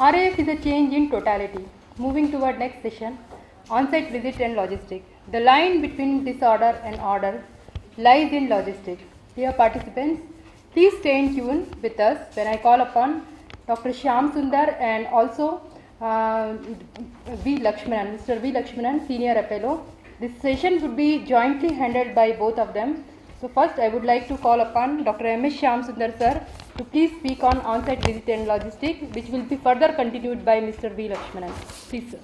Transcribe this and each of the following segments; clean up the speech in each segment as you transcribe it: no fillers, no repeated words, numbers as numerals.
RAF is a change in totality. Moving toward next session, on-site visit and logistics. The line between disorder and order lies in logistics. Dear participants, please stay in tune with us when I call upon Dr. Shyam Sundar and also Mr. V. Lakshmanan, Senior Appello. This session would be jointly handled by both of them. So first I would like to call upon Dr. M.S. Shyam Sundar sir to please speak on on-site visit and logistics, which will be further continued by Mr. V. Lakshmanan. Please sir.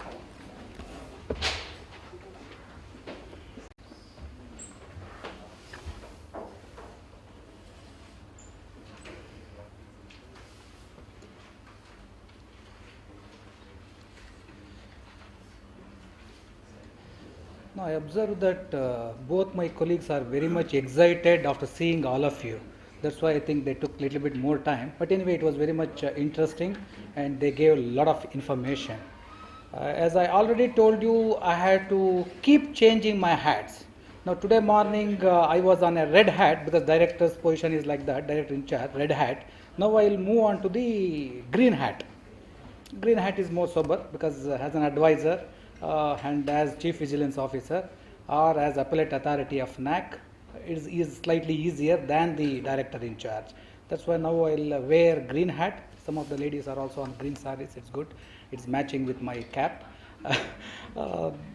Now, I observe that both my colleagues are very much excited after seeing all of you. That's why I think they took a little bit more time. But anyway, it was very much interesting and they gave a lot of information. As I already told you, I had to keep changing my hats. Now, today morning I was on a red hat because director's position is like that, director in charge, red hat. Now, I will move on to the green hat. Green hat is more sober because as an advisor, and as Chief Vigilance Officer or as Appellate Authority of NAC, it is slightly easier than the Director in charge. That's why now I'll wear green hat. Some of the ladies are also on green sarees. It's good. It's matching with my cap.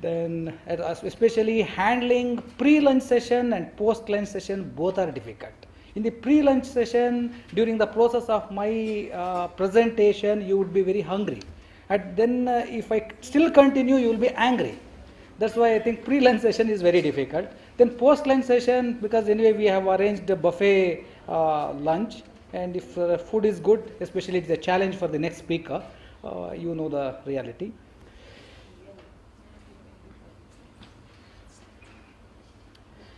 Then especially handling pre-lunch session and post-lunch session, both are difficult. In the pre-lunch session, during the process of my presentation, you would be very hungry. And then if I still continue, you will be angry. That's why I think pre-lunch session is very difficult. Then post-lunch session, because anyway we have arranged a buffet lunch, and if food is good, especially it's a challenge for the next speaker, you know the reality.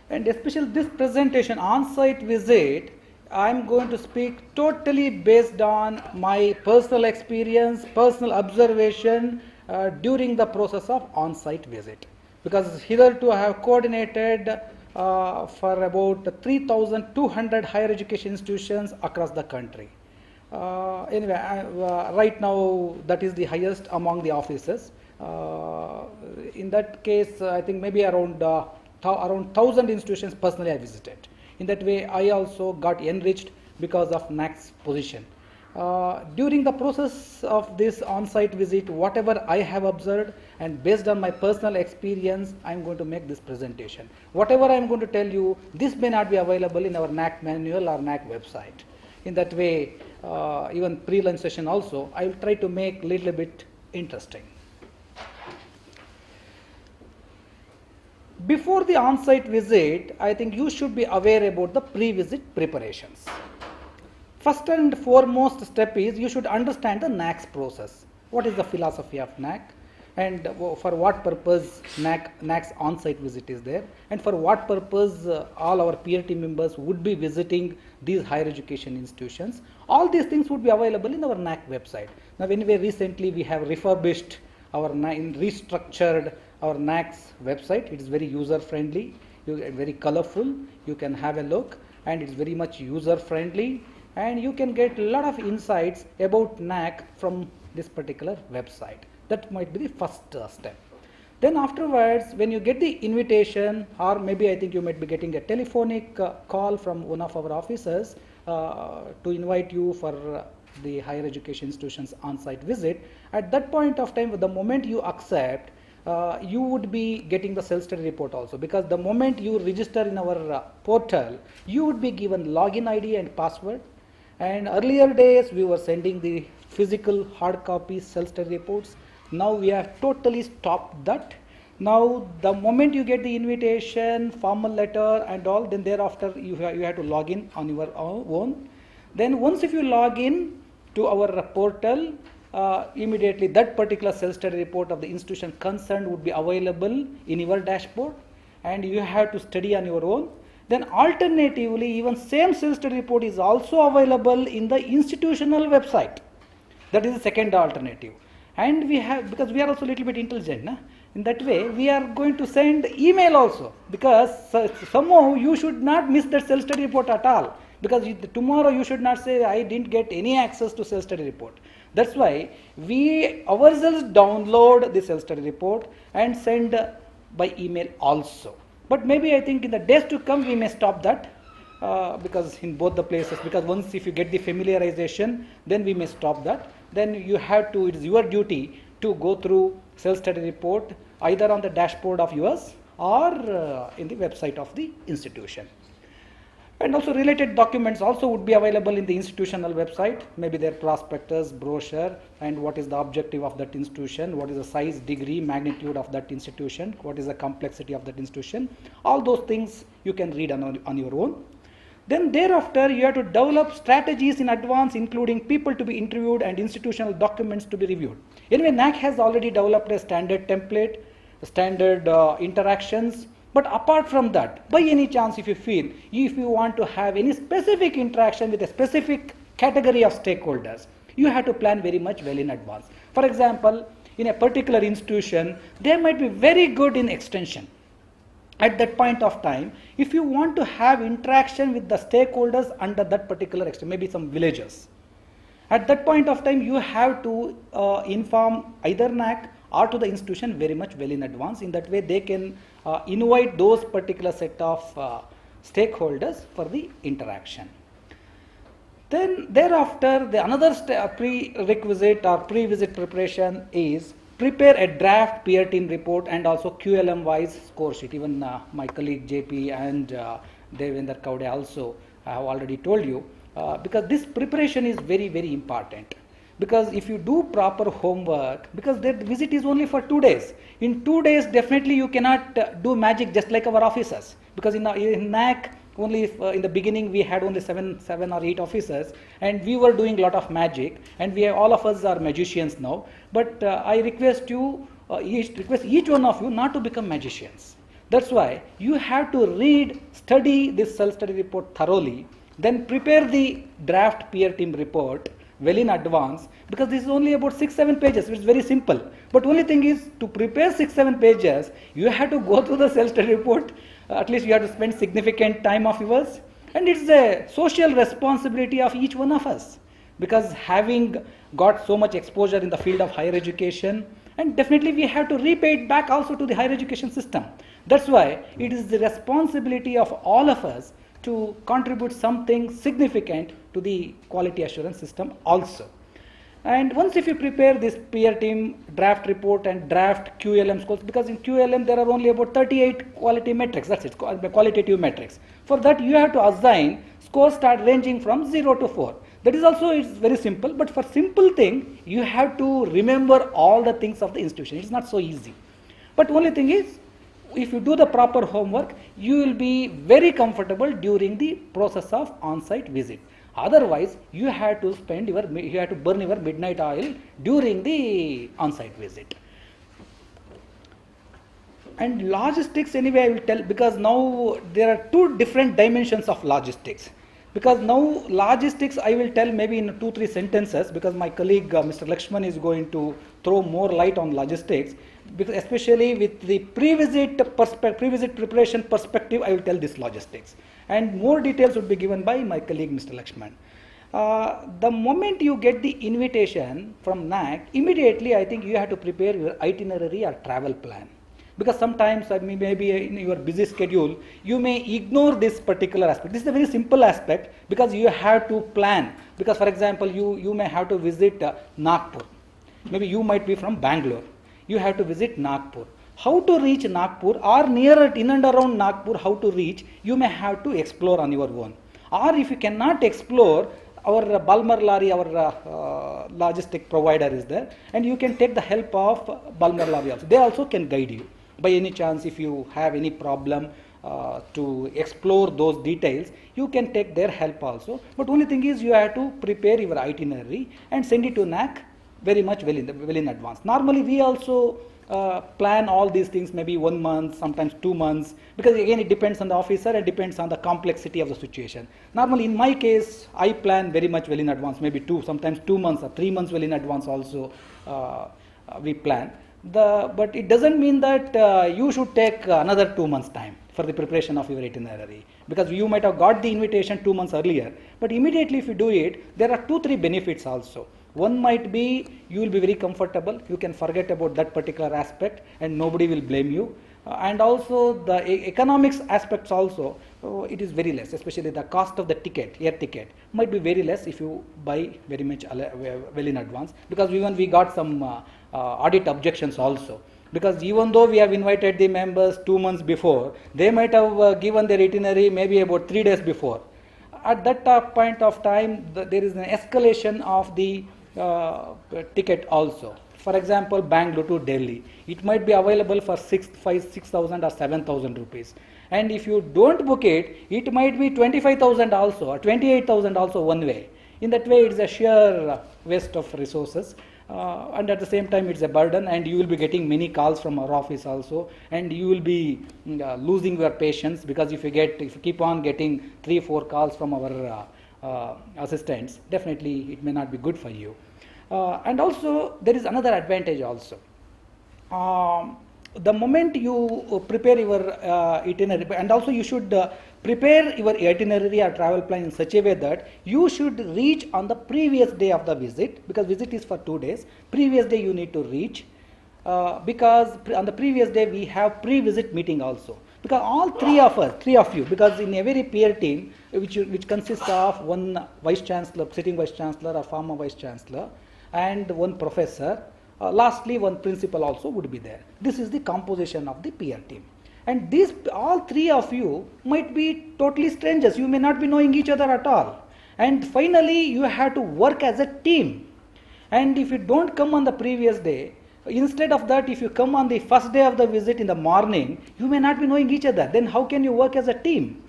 And especially this presentation, on-site visit, I'm going to speak totally based on my personal experience, personal observation during the process of on-site visit. Because hitherto I have coordinated for about 3,200 higher education institutions across the country. Anyway, right now that is the highest among the offices. In that case, I think maybe around 1,000 institutions personally I visited. In that way, I also got enriched because of NAC's position. During the process of this on-site visit, whatever I have observed and based on my personal experience, I am going to make this presentation. Whatever I am going to tell you, this may not be available in our NAC manual or NAC website. In that way, even pre-lunch session also, I will try to make a little bit interesting. Before the on-site visit, I think you should be aware about the pre-visit preparations. First and foremost step is you should understand the NAC's process. What is the philosophy of NAC and for what purpose NAC's on-site visit is there, and for what purpose all our peer team members would be visiting these higher education institutions. All these things would be available in our NAC website. Now anyway, recently we have refurbished our restructured our NAC's website. It is very user friendly, very colorful. You can have a look, and it's very much user friendly, and you can get a lot of insights about NAC from this particular website. That might be the first step. Then afterwards, when you get the invitation, or maybe I think you might be getting a telephonic call from one of our officers to invite you for the higher education institutions on-site visit. At that point of time, the moment you accept, you would be getting the self-study report also, because the moment you register in our portal, you would be given login ID and password. And earlier days we were sending the physical hard copy self-study reports. Now we have totally stopped that. Now the moment you get the invitation, formal letter and all, then thereafter you have to log in on your own. Then once if you log in to our portal, immediately that particular self-study report of the institution concerned would be available in your dashboard, and you have to study on your own. Then alternatively, even same self-study report is also available in the institutional website. That is the second alternative. And we have, because we are also a little bit intelligent, in that way we are going to send email also, because somehow you should not miss that self-study report at all, because tomorrow you should not say I didn't get any access to self-study report. That's why we ourselves download the self-study report and send by email also. But maybe I think in the days to come we may stop that because in both the places, because once if you get the familiarization, then we may stop that. Then you have to, it is your duty to go through self-study report either on the dashboard of yours or in the website of the institution. And also related documents also would be available in the institutional website, maybe their prospectus, brochure, and what is the objective of that institution, what is the size, degree, magnitude of that institution, what is the complexity of that institution. All those things you can read on your own. Then thereafter you have to develop strategies in advance, including people to be interviewed and institutional documents to be reviewed. Anyway, NAAC has already developed a standard template, standard interactions. But apart from that, by any chance if you feel, if you want to have any specific interaction with a specific category of stakeholders, you have to plan very much well in advance. For example, in a particular institution, they might be very good in extension. At that point of time, if you want to have interaction with the stakeholders under that particular extension, maybe some villagers, at that point of time you have to inform either NAAC or to the institution very much well in advance. In that way they can invite those particular set of stakeholders for the interaction. Then thereafter another prerequisite or pre-visit preparation is prepare a draft peer team report and also QLM wise score sheet. Even my colleague JP and Devendra Kaude also have already told you, because this preparation is very, very important. Because if you do proper homework, because that visit is only for 2 days. In 2 days, definitely you cannot do magic just like our officers. Because in NAAC, only in the beginning we had only seven or 8 officers, and we were doing a lot of magic, and all of us are magicians now. But I request you, each one of you not to become magicians. That's why you have to study this self-study report thoroughly, then prepare the draft peer team report well in advance, because this is only about 6-7 pages, which is very simple. But only thing is, to prepare 6-7 pages, you have to go through the self-study report. At least you have to spend significant time of yours, and it's a social responsibility of each one of us, because having got so much exposure in the field of higher education, and definitely we have to repay it back also to the higher education system. That's why it is the responsibility of all of us to contribute something significant to the quality assurance system also. And once if you prepare this peer team draft report and draft QLM scores, because in QLM there are only about 38 quality metrics, that's it, qualitative metrics. For that you have to assign scores start ranging from 0 to 4. That is also, it's very simple, but for simple thing you have to remember all the things of the institution. It's not so easy. But only thing is, if you do the proper homework, you will be very comfortable during the process of on-site visit. Otherwise, you have to burn your midnight oil during the on-site visit. And logistics, anyway, I will tell, because now there are 2 different dimensions of logistics. Because now logistics I will tell maybe in 2-3 sentences, because my colleague Mr. Lakshman is going to throw more light on logistics, because especially with the pre-visit preparation perspective, I will tell this logistics. And more details would be given by my colleague Mr. Lakshman. The moment you get the invitation from NAAC, immediately I think you have to prepare your itinerary or travel plan. Because sometimes maybe in your busy schedule, you may ignore this particular aspect. This is a very simple aspect, because you have to plan. Because for example, you may have to visit Nagpur. Maybe you might be from Bangalore. You have to visit Nagpur. How to reach Nagpur, or near in and around Nagpur, how to reach, you may have to explore on your own. Or if you cannot explore, our Balmer Lari, our logistic provider is there, and you can take the help of Balmer Lari also. They also can guide you. By any chance, if you have any problem to explore those details, you can take their help also. But only thing is, you have to prepare your itinerary and send it to NAAC very much well in advance. Normally, we also plan all these things maybe 1 month, sometimes 2 months, because again it depends on the officer and depends on the complexity of the situation. Normally, in my case, I plan very much well in advance, maybe sometimes 2 months or 3 months well in advance also we plan. But it doesn't mean that you should take another 2 months time for the preparation of your itinerary, because you might have got the invitation 2 months earlier, but immediately if you do it, there are 2-3 benefits also. One might be you will be very comfortable, you can forget about that particular aspect and nobody will blame you. And also the economics aspects also, it is very less, especially the cost of the ticket, air ticket might be very less if you buy very much well in advance, because even we got some audit objections also. Because even though we have invited the members 2 months before, they might have given their itinerary maybe about 3 days before. At that point of time, there is an escalation of the ticket also. For example, Bangalore to Delhi, it might be available for 6,000 or 7,000 rupees. And if you don't book it, it might be 25,000 also or 28,000 also one way. In that way, it's a sheer waste of resources. And at the same time it's a burden, and you will be getting many calls from our office also, and you will be losing your patience, because if you keep on getting 3-4 calls from our assistants, definitely it may not be good for you. And also there is another advantage also. The moment you prepare your itinerary, and also you should prepare your itinerary or travel plan in such a way that you should reach on the previous day of the visit, because visit is for 2 days. Previous day you need to reach, because on the previous day we have pre-visit meeting also. Because all three of you, because in every peer team, which consists of one vice chancellor, sitting vice chancellor or former vice chancellor, and one professor, lastly one principal also would be there. This is the composition of the peer team. And these all three of you might be totally strangers. You may not be knowing each other at all. And finally, you have to work as a team. And if you don't come on the previous day, instead of that, if you come on the first day of the visit in the morning, you may not be knowing each other. Then how can you work as a team?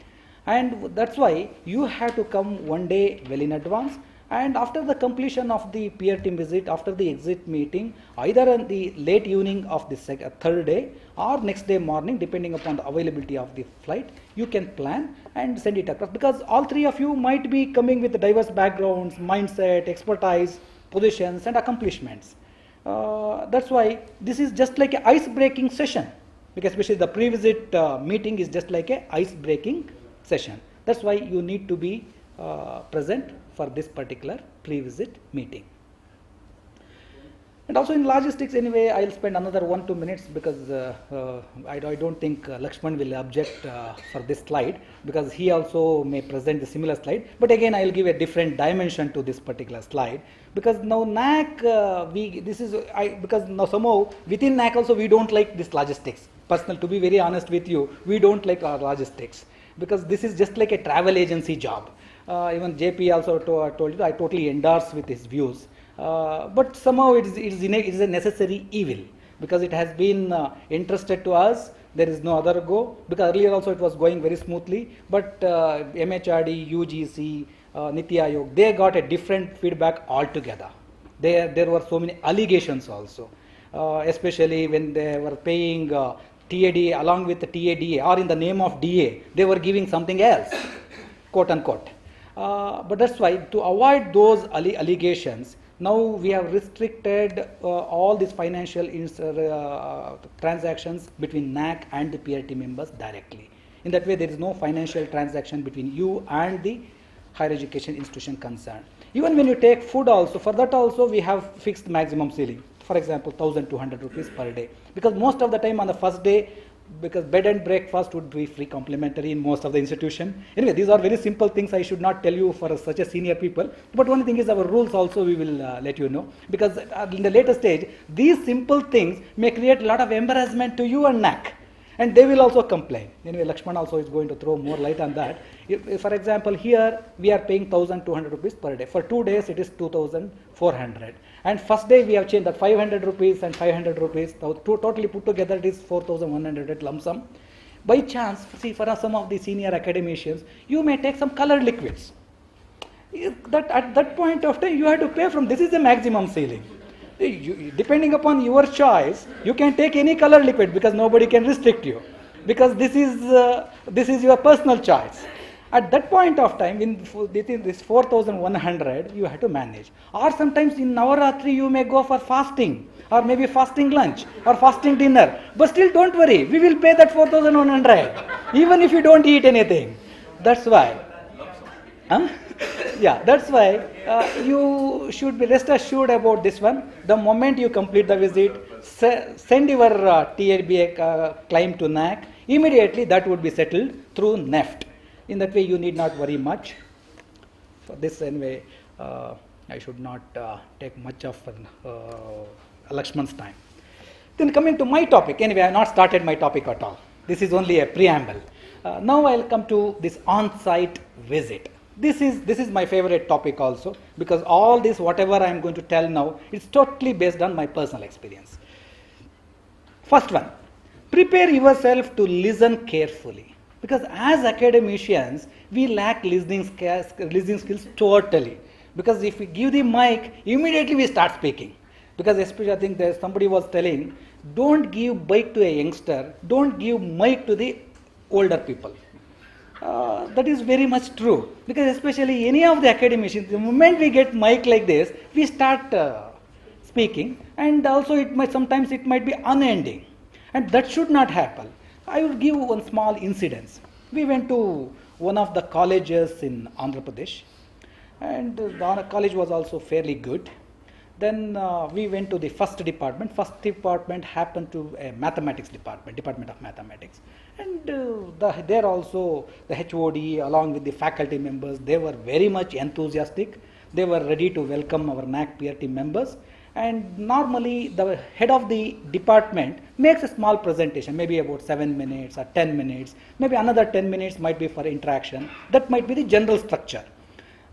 And that's why you have to come one day well in advance. And after the completion of the peer team visit, after the exit meeting, either in the late evening of the third day or next day morning, depending upon the availability of the flight, you can plan and send it across. Because all three of you might be coming with diverse backgrounds, mindset, expertise, positions and accomplishments. That's why this is just like an ice-breaking session, because especially the pre-visit meeting is just like an ice-breaking session. That's why you need to be present for this particular pre-visit meeting. And also in logistics, anyway, I'll spend another 1-2 minutes, because I don't think Lakshman will object for this slide, because he also may present the similar slide. But again, I'll give a different dimension to this particular slide, because now NAC, because now somehow within NAC also we don't like this logistics. Personal, to be very honest with you, we don't like our logistics, because this is just like a travel agency job. Even JP also told you, I totally endorse with his views. But somehow it is a necessary evil, because it has been entrusted to us. There is no other go, because earlier also it was going very smoothly, but MHRD, UGC, Niti Aayog, they got a different feedback altogether. There were so many allegations also, especially when they were paying TADA along with the TADA, or in the name of DA, they were giving something else, quote unquote. But that's why, to avoid those allegations, now we have restricted all these financial transactions between NAC and the PRT members directly. In that way, there is no financial transaction between you and the higher education institution concerned. Even when you take food also, for that also we have fixed maximum ceiling. For example, 1,200 rupees per day. Because most of the time on the first day, because bed and breakfast would be free complimentary in most of the institution. Anyway, these are very simple things I should not tell you for such a senior people. But one thing is, our rules also we will let you know. Because in the later stage, these simple things may create a lot of embarrassment to you and NAC. And they will also complain. Anyway, Lakshman also is going to throw more light on that. If, for example, here we are paying 1,200 rupees per day. For 2 days, it is 2,400. And first day we have changed that 500 rupees and 500 rupees. Totally put together, it is 4,100 lump sum. By chance, see, for some of the senior academicians, you may take some colored liquids. At that point of time, you have to pay from. This is the maximum ceiling. Depending upon your choice, you can take any color liquid, because nobody can restrict you, because this is your personal choice. At that point of time, in this 4,100, you have to manage. Or sometimes in Navaratri, you may go for fasting, or maybe fasting lunch, or fasting dinner. But still, don't worry, we will pay that 4,100, even if you don't eat anything. That's why. Huh? Yeah, that's why you should be rest assured about this one. The moment you complete the visit, send your TLBA claim to NAC. Immediately that would be settled through NEFT. In that way, you need not worry much. So this anyway, I should not take much of Lakshman's time. Then coming to my topic, anyway, I have not started my topic at all. This is only a preamble. Now I'll come to this on-site visit. This is my favorite topic also, because all this whatever I am going to tell now is totally based on my personal experience. First one, prepare yourself to listen carefully, because as academicians we lack listening skills totally. Because if we give the mic, immediately we start speaking. Because especially I think there somebody was telling, don't give mic to a youngster, don't give mic to the older people. That is very much true, because especially any of the academicians, the moment we get mic like this, we start speaking, and also sometimes it might be unending, and that should not happen. I will give one small incident. We went to one of the colleges in Andhra Pradesh, and the college was also fairly good. Then we went to the first department. First department happened to a mathematics department of mathematics. And there also the HOD along with the faculty members, they were very much enthusiastic. They were ready to welcome our NAC peer team members. And normally the head of the department makes a small presentation, maybe about 7 minutes or 10 minutes. Maybe another 10 minutes might be for interaction. That might be the general structure.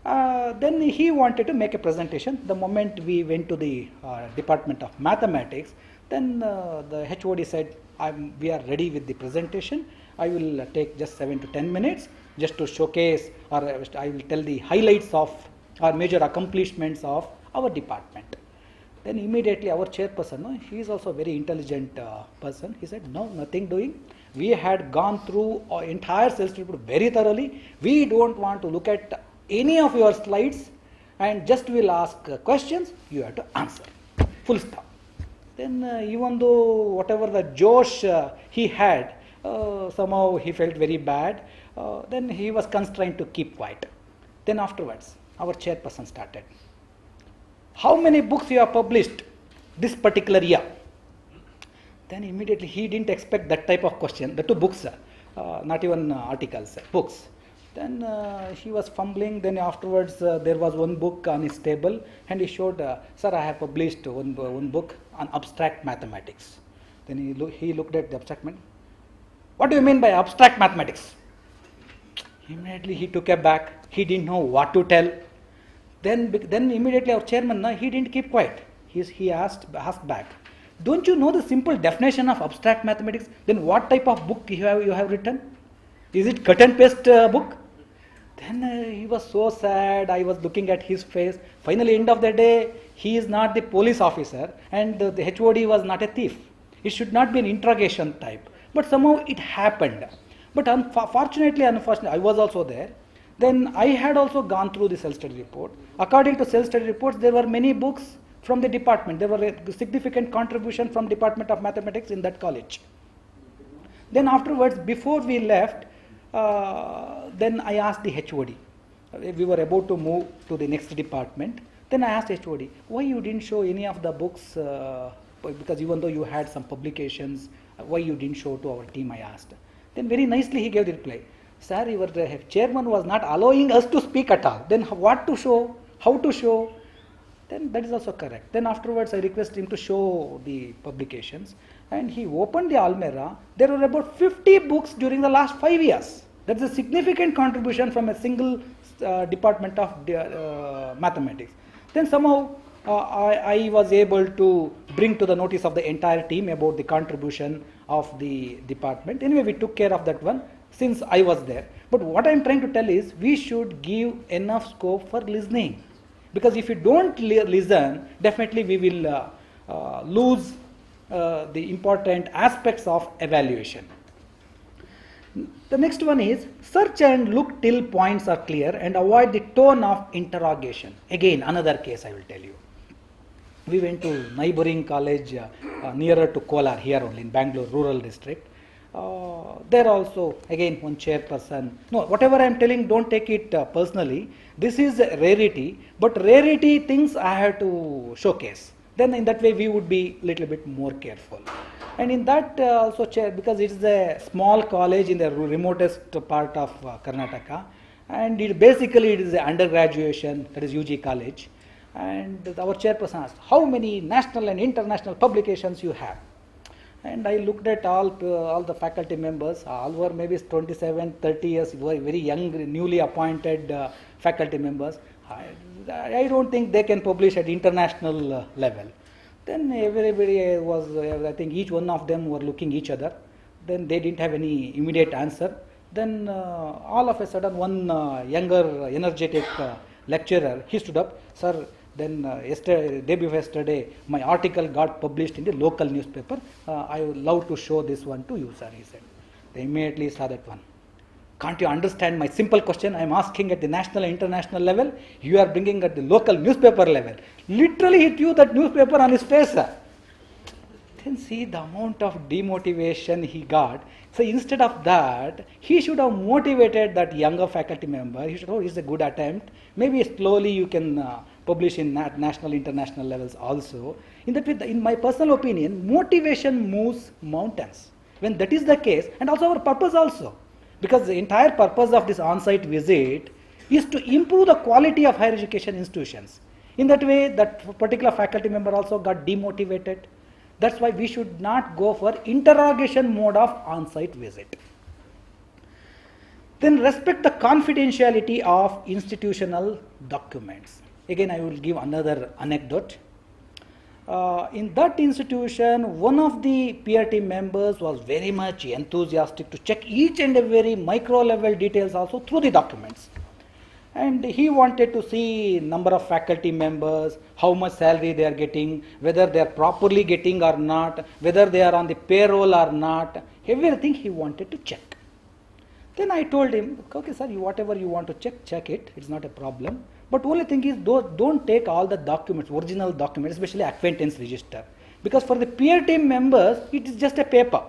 Then he wanted to make a presentation. The moment we went to the Department of Mathematics, then the HOD said, we are ready with the presentation. I will take just 7 to 10 minutes just to showcase, or I will tell the highlights of or major accomplishments of our department. Then immediately our chairperson, he is also a very intelligent person. He said, no, nothing doing. We had gone through our entire sales report very thoroughly. We don't want to look at any of your slides, and just will ask questions, you have to answer. Full stop. Then even though whatever the Josh he had, somehow he felt very bad, then he was constrained to keep quiet. Then afterwards, our chairperson started. How many books you have published this particular year? Then immediately he didn't expect that type of question. The 2 books, not even articles, books. Then he was fumbling. Then afterwards there was one book on his table, and he showed, sir, I have published one book on abstract mathematics. Then he looked at the abstract mathematics. What do you mean by abstract mathematics? Immediately he took a back. He didn't know what to tell. Then immediately our chairman, he didn't keep quiet. He asked back, don't you know the simple definition of abstract mathematics? Then what type of book you have written? Is it cut and paste book? Then he was so sad. I was looking at his face. Finally, end of the day, he is not the police officer, and the HOD was not a thief. It should not be an interrogation type. But somehow it happened. But unfortunately, I was also there. Then I had also gone through the self-study report. According to self-study reports, there were many books from the department. There were a significant contribution from Department of Mathematics in that college. Then afterwards, before we left, then I asked the HOD. We were about to move to the next department. Then I asked HOD, why you didn't show any of the books, because even though you had some publications, why you didn't show to our team, I asked. Then very nicely he gave the reply, sir, your chairman was not allowing us to speak at all. Then what to show, how to show? Then that is also correct. Then afterwards I requested him to show the publications, and he opened the Almera. There were about 50 books during the last 5 years. That's a significant contribution from a single department of mathematics. Then somehow I was able to bring to the notice of the entire team about the contribution of the department. Anyway, we took care of that one since I was there. But what I am trying to tell is, we should give enough scope for listening. Because if you don't listen, definitely we will lose the important aspects of evaluation. The next one is, search and look till points are clear and avoid the tone of interrogation. Again, another case I will tell you. We went to neighboring college nearer to Kolar, here only in Bangalore rural district. There also again one chairperson. No, whatever I am telling, don't take it personally. This is a rarity, but rarity things I have to showcase. Then in that way we would be little bit more careful. And in that also chair, because it is a small college in the remotest part of Karnataka, and it is a undergraduation, that is UG college. And our chairperson asked, how many national and international publications you have? And I looked at all the faculty members, all were maybe 27, 30 years, were very young, newly appointed faculty members. I don't think they can publish at international level. Then everybody was, I think each one of them were looking each other. Then they didn't have any immediate answer. Then all of a sudden one younger, energetic lecturer, he stood up, sir, then yesterday, day before yesterday, my article got published in the local newspaper. I would love to show this one to you, sir, he said. They immediately saw that one. Can't you understand my simple question? I am asking at the national and international level. You are bringing at the local newspaper level. Literally he threw that newspaper on his face, sir. Then see the amount of demotivation he got. So instead of that, he should have motivated that younger faculty member. He should, oh, it's a good attempt. Maybe slowly you can publish in national, international levels also. In that way, in my personal opinion, motivation moves mountains. When that is the case, and also our purpose also, because the entire purpose of this on-site visit is to improve the quality of higher education institutions. In that way, that particular faculty member also got demotivated. That's why we should not go for interrogation mode of on-site visit. Then respect the confidentiality of institutional documents. Again, I will give another anecdote. In that institution, one of the peer team members was very much enthusiastic to check each and every micro level details also through the documents. And he wanted to see number of faculty members, how much salary they are getting, whether they are properly getting or not, whether they are on the payroll or not, everything he wanted to check. Then I told him, okay sir, whatever you want to check, check it, it's not a problem. But only thing is, don't take all the documents, original documents, especially acquaintance register. Because for the peer team members, it is just a paper.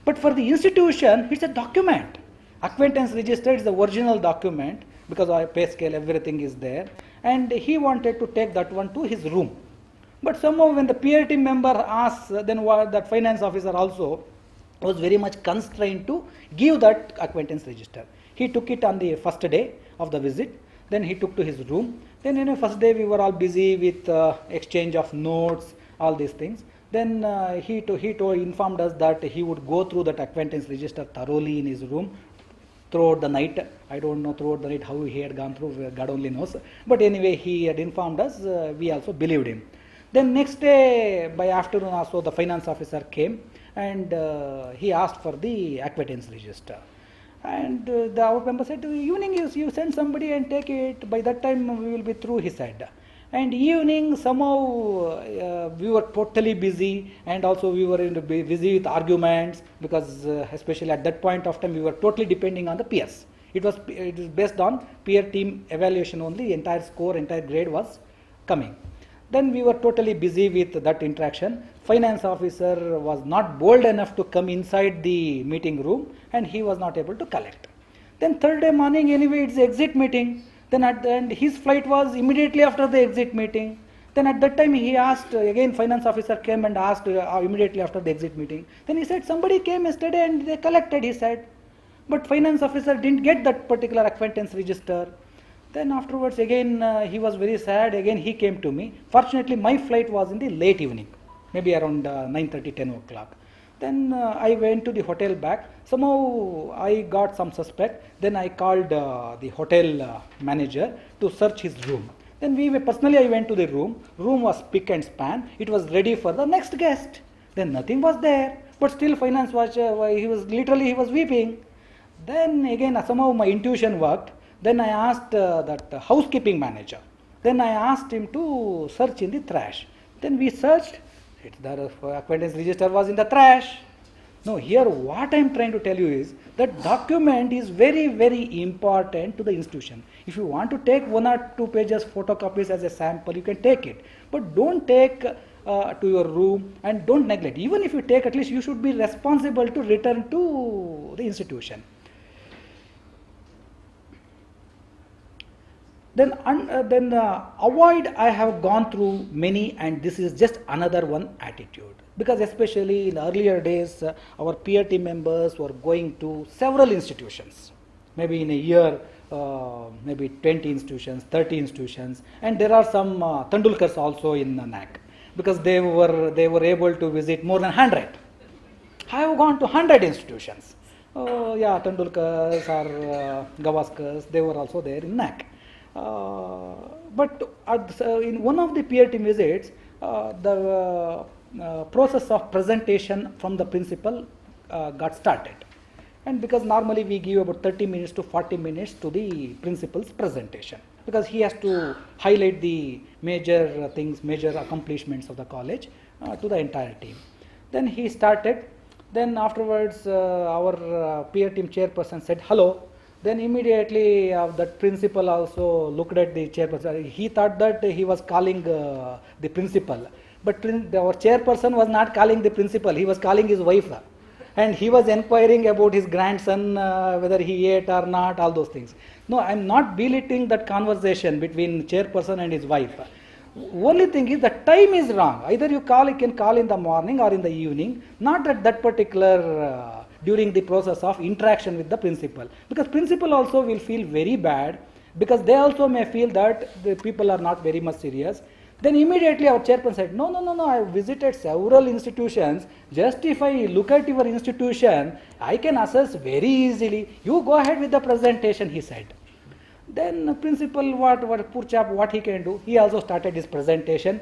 But for the institution, it's a document. Acquaintance register is the original document, because our pay scale, everything is there. And he wanted to take that one to his room. But somehow when the peer team member asked, then that finance officer also was very much constrained to give that acquaintance register. He took it on the first day of the visit. Then he took to his room. Then first day we were all busy with exchange of notes, all these things. Then he informed us that he would go through that acquaintance register thoroughly in his room throughout the night. I don't know throughout the night how he had gone through, God only knows. But anyway, he had informed us, we also believed him. Then next day by afternoon also the finance officer came and he asked for the acquaintance register. And our member said, evening you send somebody and take it, by that time we will be through, he said. And evening somehow we were totally busy, and also we were busy with arguments, because especially at that point of time we were totally depending on the peers. It was based on peer team evaluation only, entire score, entire grade was coming. Then we were totally busy with that interaction. Finance officer was not bold enough to come inside the meeting room, and he was not able to collect. Then third day morning, anyway, it's the exit meeting. Then at the end, his flight was immediately after the exit meeting. Then at that time he asked, again finance officer came and asked immediately after the exit meeting. Then he said, somebody came yesterday and they collected, he said. But finance officer didn't get that particular acquaintance register. Then afterwards again he was very sad, again he came to me. Fortunately my flight was in the late evening, maybe around 9:30, 10 o'clock. Then I went to the hotel back. Somehow I got some suspect. Then I called the hotel manager to search his room. Then personally I went to the room. Room was spick and span. It was ready for the next guest. Then nothing was there. But still finance was, he was weeping. Then again somehow my intuition worked. Then I asked that housekeeping manager. Then I asked him to search in the trash. Then we searched. The acquaintance register was in the trash. No, here what I am trying to tell you is that document is very, very important to the institution. If you want to take 1 or 2 pages photocopies as a sample, you can take it. But don't take to your room, and don't neglect. Even if you take, at least you should be responsible to return to the institution. Then avoid, I have gone through many, and this is just another one attitude. Because especially in earlier days, our peer team members were going to several institutions. Maybe in a year, maybe 20 institutions, 30 institutions, and there are some Tendulkars also in NAC, because they were able to visit more than 100. I have gone to 100 institutions. Oh yeah, Tendulkars or Gavaskars, they were also there in NAC. But in one of the peer team visits, the process of presentation from the principal got started. And because normally we give about 30 minutes to 40 minutes to the principal's presentation, because he has to highlight the major things, major accomplishments of the college to the entire team. Then he started. Then afterwards, our peer team chairperson said hello. Then immediately that principal also looked at the chairperson. He thought that he was calling the principal, but our chairperson was not calling the principal. He was calling his wife, and he was inquiring about his grandson, whether he ate or not, all those things. No, I am not belittling that conversation between chairperson and his wife. Only thing is the time is wrong. Either you can call in the morning or in the evening, not at that particular during the process of interaction with the principal, because principal also will feel very bad, because they also may feel that the people are not very much serious. Then immediately our chairperson said, no, I have visited several institutions. Just if I look at your institution, I can assess very easily. You go ahead with the presentation, he said. Then the principal, what poor chap, what he can do? He also started his presentation.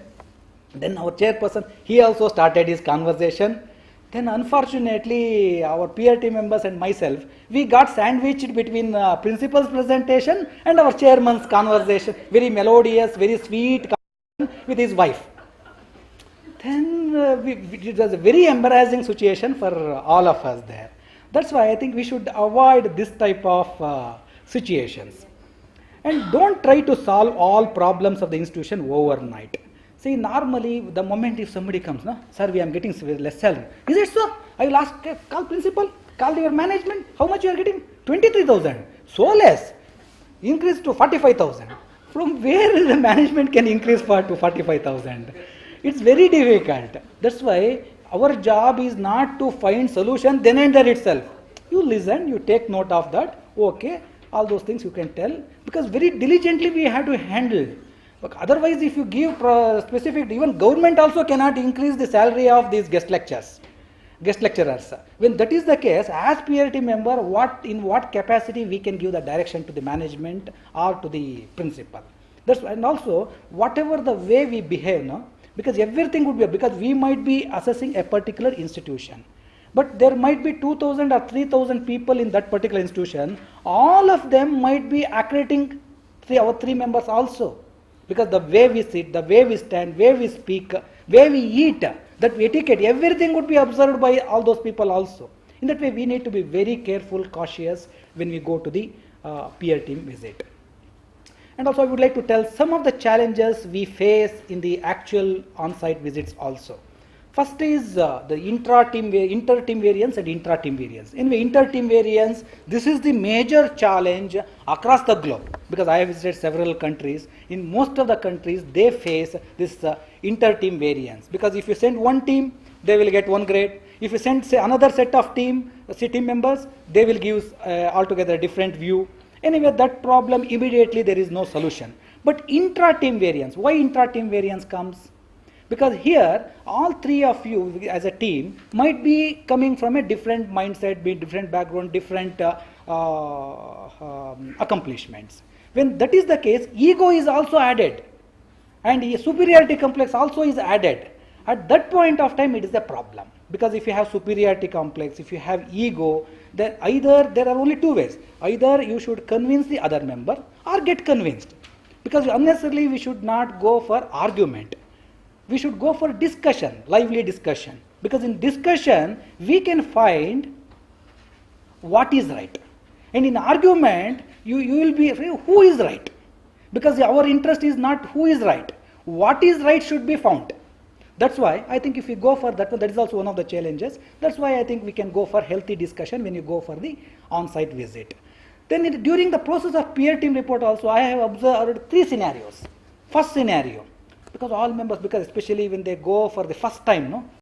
Then our chairperson, he also started his conversation. Then unfortunately, our peer team members and myself, we got sandwiched between principal's presentation and our chairman's conversation. Very melodious, very sweet conversation with his wife. Then it was a very embarrassing situation for all of us there. That's why I think we should avoid this type of situations. And don't try to solve all problems of the institution overnight. See, normally the moment if somebody comes, no, sir, we are getting less salary. Is it so? I will ask, call principal, call your management. How much you are getting? 23,000. So less. Increase to 45,000. From where the management can increase to 45,000? It's very difficult. That's why our job is not to find solution then and there itself. You listen, you take note of that. Okay, all those things you can tell, because very diligently we have to handle. But otherwise, if you give specific, even government also cannot increase the salary of these guest lecturers. When that is the case, as peer team member, in what capacity we can give the direction to the management or to the principal. And also, whatever the way we behave, no, because everything would be, because we might be assessing a particular institution, but there might be 2,000 or 3,000 people in that particular institution. All of them might be accrediting our three members also. Because the way we sit, the way we stand, way we speak, way we eat, that etiquette, everything would be observed by all those people also. In that way, we need to be very careful, cautious when we go to the peer team visit. And also, I would like to tell some of the challenges we face in the actual on-site visits also. First is the inter-team variance and intra-team variance. In the inter-team variance, this is the major challenge across the globe, because I have visited several countries. In most of the countries, they face this inter-team variance, because if you send one team, they will get one grade. If you send, say, another set of team members, they will give altogether a different view. Anyway, that problem immediately there is no solution. But intra-team variance, why intra-team variance comes? Because here, all three of you as a team might be coming from a different mindset, be different background, different accomplishments. When that is the case, ego is also added, and a superiority complex also is added. At that point of time, it is a problem. Because if you have superiority complex, if you have ego, then either there are only two ways. Either you should convince the other member or get convinced. Because unnecessarily we should not go for argument. We should go for discussion, lively discussion. Because in discussion, we can find what is right. And in argument, you will be, who is right? Because our interest is not who is right. What is right should be found. That's why I think if you go for that one, that is also one of the challenges. That's why I think we can go for healthy discussion when you go for the on-site visit. Then during the process of peer team report also, I have observed 3 scenarios. First scenario, because all members, because especially when they go for the first time, no,